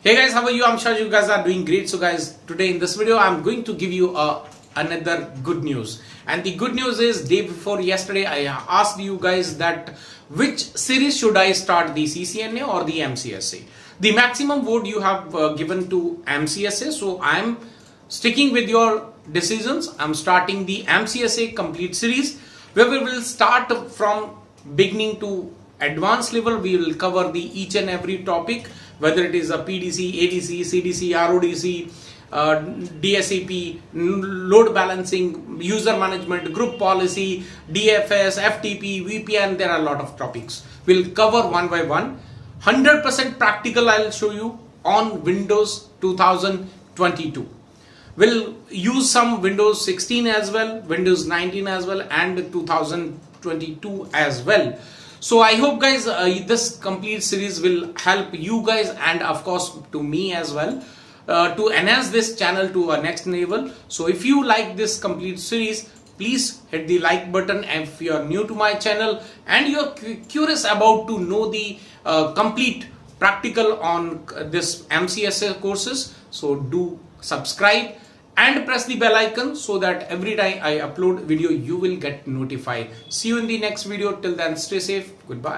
Hey guys, how are you? I'm sure you guys are doing great. So guys, today in this video I'm going to give you another good news. And the good news is, day before yesterday I asked you guys that which series should I start, the CCNA or the MCSA. The maximum vote you have given to MCSA, so I'm sticking with your decisions. I'm starting the MCSA complete series where we will start from beginning to advanced level. We will cover the each and every topic, whether it is a PDC, ADC, CDC, RODC, DSCP, load balancing, user management, group policy, DFS, FTP, VPN. There are a lot of topics. We'll cover one by one. 100% practical I'll show you on Windows 2022. We'll use some Windows 16 as well, Windows 19 as well, and 2022 as well. So I hope guys this complete series will help you guys and of course to me as well to enhance this channel to a next level. So if you like this complete series, please hit the like button. And if you are new to my channel and you're curious about to know the complete practical on this MCSA courses, so do subscribe and press the bell icon so that every time I upload video you will get notified. See you in the next video. Till then, stay safe. Goodbye.